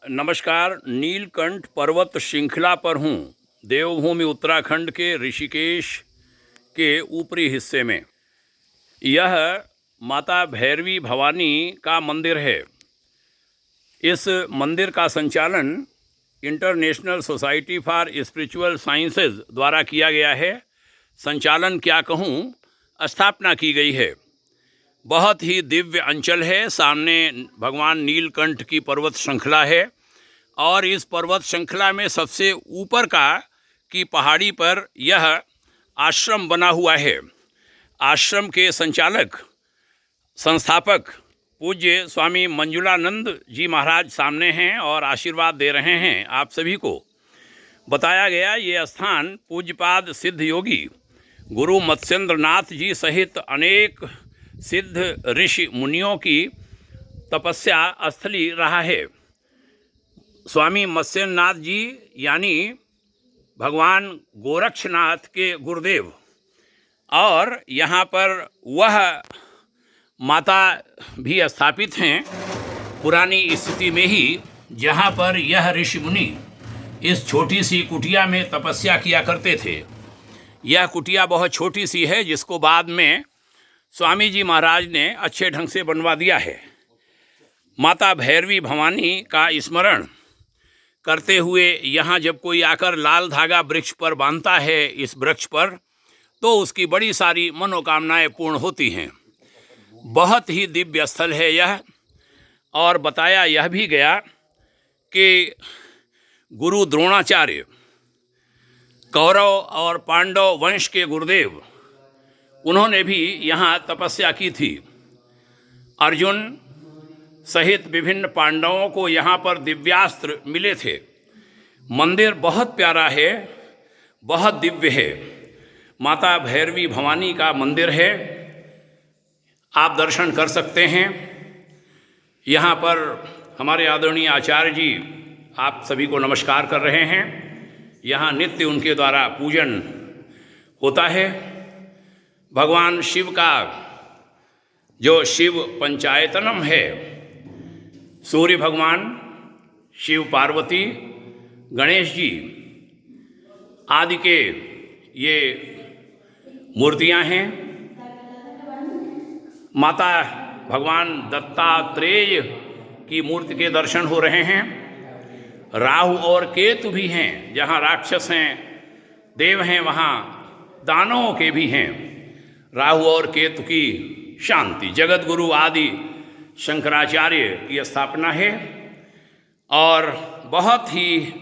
नमस्कार। नीलकंठ पर्वत श्रृंखला पर हूँ, देवभूमि उत्तराखंड के ऋषिकेश के ऊपरी हिस्से में। यह माता भैरवी भवानी का मंदिर है। इस मंदिर का संचालन international society for spiritual sciences द्वारा किया गया है। संचालन क्या कहूँ, स्थापना की गई है। बहुत ही दिव्य अंचल है। सामने भगवान नीलकंठ की पर्वत श्रृंखला है और इस पर्वत श्रृंखला में सबसे ऊपर की पहाड़ी पर यह आश्रम बना हुआ है। आश्रम के संचालक संस्थापक पूज्य स्वामी मंजुलानंद जी महाराज सामने हैं और आशीर्वाद दे रहे हैं आप सभी को। बताया गया ये स्थान पूज्यपाद सिद्ध योगी गुरु मत्स्येंद्र नाथ जी सहित अनेक सिद्ध ऋषि मुनियों की तपस्या स्थली रहा है। स्वामी मत्स्येंद्र नाथ जी यानी भगवान गोरक्षनाथ के गुरुदेव, और यहाँ पर वह माता भी स्थापित हैं पुरानी स्थिति में ही, जहाँ पर यह ऋषि मुनि इस छोटी सी कुटिया में तपस्या किया करते थे। यह कुटिया बहुत छोटी सी है, जिसको बाद में स्वामी जी महाराज ने अच्छे ढंग से बनवा दिया है। माता भैरवी भवानी का स्मरण करते हुए यहाँ जब कोई आकर लाल धागा वृक्ष पर बांधता है, इस वृक्ष पर, तो उसकी बड़ी सारी मनोकामनाएं पूर्ण होती हैं। बहुत ही दिव्य स्थल है यह। और बताया यह भी गया कि गुरु द्रोणाचार्य कौरव और पांडव वंश के गुरुदेव, उन्होंने भी यहाँ तपस्या की थी। अर्जुन सहित विभिन्न पांडवों को यहाँ पर दिव्यास्त्र मिले थे। मंदिर बहुत प्यारा है, बहुत दिव्य है। माता भैरवी भवानी का मंदिर है, आप दर्शन कर सकते हैं। यहाँ पर हमारे आदरणीय आचार्य जी आप सभी को नमस्कार कर रहे हैं। यहाँ नित्य उनके द्वारा पूजन होता है। भगवान शिव का जो शिव पंचायतनम है, सूर्य भगवान, शिव पार्वती, गणेश जी आदि के ये मूर्तियां हैं। माता भगवान दत्तात्रेय की मूर्ति के दर्शन हो रहे हैं। राहु और केतु भी हैं। जहाँ राक्षस हैं, देव हैं, वहाँ दानवों के भी हैं। राहु और केतु की शांति, जगत गुरु आदि शंकराचार्य की स्थापना है। और बहुत ही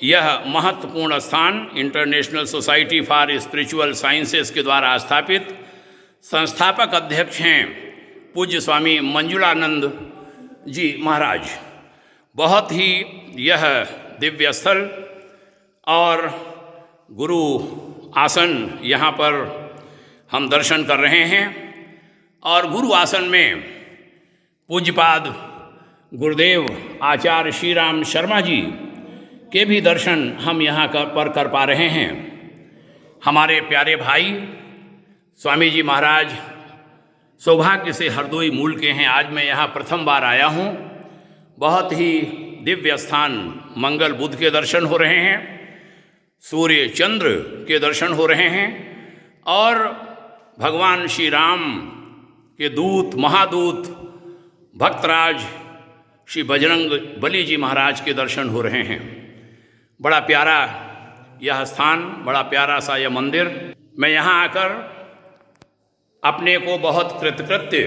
यह महत्वपूर्ण स्थान international society for spiritual sciences के द्वारा स्थापित संस्थापक अध्यक्ष हैं पूज्य स्वामी मंजुलानंद जी महाराज। बहुत ही यह दिव्य स्थल और गुरु आसन यहाँ पर हम दर्शन कर रहे हैं। और गुरु आसन में पूज्यपाद गुरुदेव आचार्य श्री राम शर्मा जी के भी दर्शन हम यहाँ पर कर पा रहे हैं। हमारे प्यारे भाई स्वामी जी महाराज सौभाग्य से हरदोई मूल के हैं। आज मैं यहाँ प्रथम बार आया हूँ। बहुत ही दिव्य स्थान, मंगल बुध के दर्शन हो रहे हैं, सूर्य चंद्र के दर्शन हो रहे हैं, और भगवान श्री राम के दूत, महादूत, भक्तराज श्री बजरंग बली जी महाराज के दर्शन हो रहे हैं। बड़ा प्यारा यह स्थान, बड़ा प्यारा सा यह मंदिर। मैं यहाँ आकर अपने को बहुत कृतकृत्य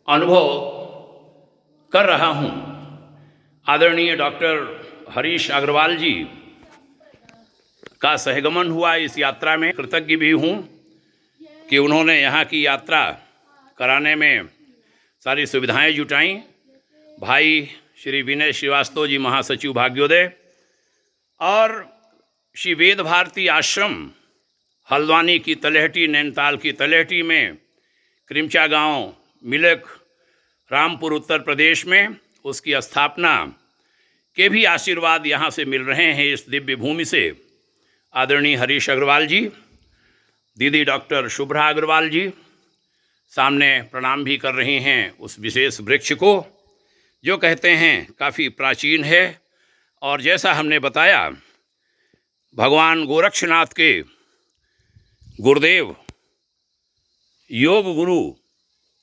अनुभव कर रहा हूँ। आदरणीय डॉक्टर हरीश अग्रवाल जी का सहगमन हुआ इस यात्रा में। कृतज्ञ भी हूँ कि उन्होंने यहाँ की यात्रा कराने में सारी सुविधाएं जुटाईं। भाई श्री विनय श्रीवास्तव जी महासचिव भाग्योदय, और श्री वेद भारती आश्रम हल्द्वानी की तलहटी, नैनीताल की तलहटी में, क्रिमचा गांव, मिलक, रामपुर उत्तर प्रदेश में, उसकी स्थापना के भी आशीर्वाद यहाँ से मिल रहे हैं इस दिव्य भूमि से। आदरणीय हरीश अग्रवाल जी, दीदी डॉक्टर शुभ्रा अग्रवाल जी सामने प्रणाम भी कर रही हैं उस विशेष वृक्ष को जो कहते हैं काफ़ी प्राचीन है। और जैसा हमने बताया, भगवान गोरक्षनाथ के गुरुदेव योग गुरु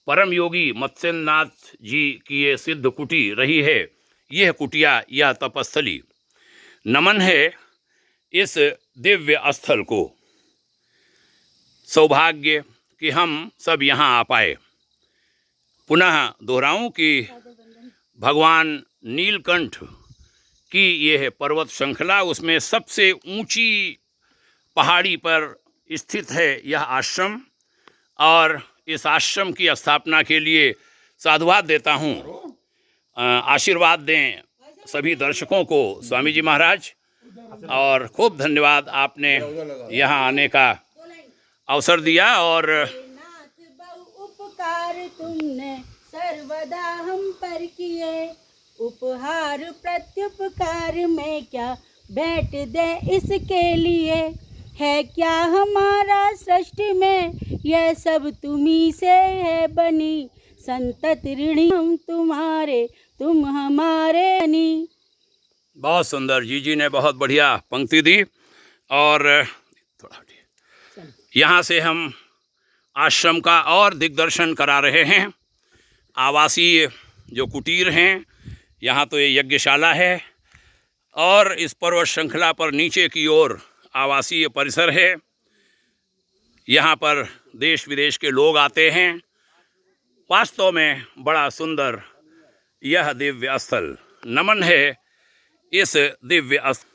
परम योगी मत्स्यनाथ जी की ये सिद्ध कुटी रही है। यह कुटिया, यह तपस्थली। नमन है इस दिव्य स्थल को। सौभाग्य कि हम सब यहाँ आ पाए। पुनः दोहराऊं कि भगवान नीलकंठ की यह पर्वत श्रृंखला, उसमें सबसे ऊंची पहाड़ी पर स्थित है यह आश्रम। और इस आश्रम की स्थापना के लिए साधुवाद देता हूँ। आशीर्वाद दें सभी दर्शकों को स्वामी जी महाराज, और खूब धन्यवाद आपने यहाँ आने का अवसर दिया। और उपकार तुमने सर्वदा हम पर किए, उपहार प्रत्युपकार में क्या भेंट दे इसके लिए। है क्या हमारा सृष्टि में यह सब तुम्ही से है बनी, संतत ऋणी हम तुम्हारे तुम हमारे बनी। बहुत सुंदर, जी ने बहुत बढ़िया पंक्ति दी। और थोड़ा यहाँ से हम आश्रम का और दिग्दर्शन करा रहे हैं। आवासीय जो कुटीर हैं, यहाँ तो ये यज्ञशाला है, और इस पर्वत श्रृंखला पर नीचे की ओर आवासीय परिसर है। यहाँ पर देश विदेश के लोग आते हैं। वास्तव में बड़ा सुंदर यह दिव्य स्थल। नमन है इस दिव्य स्थल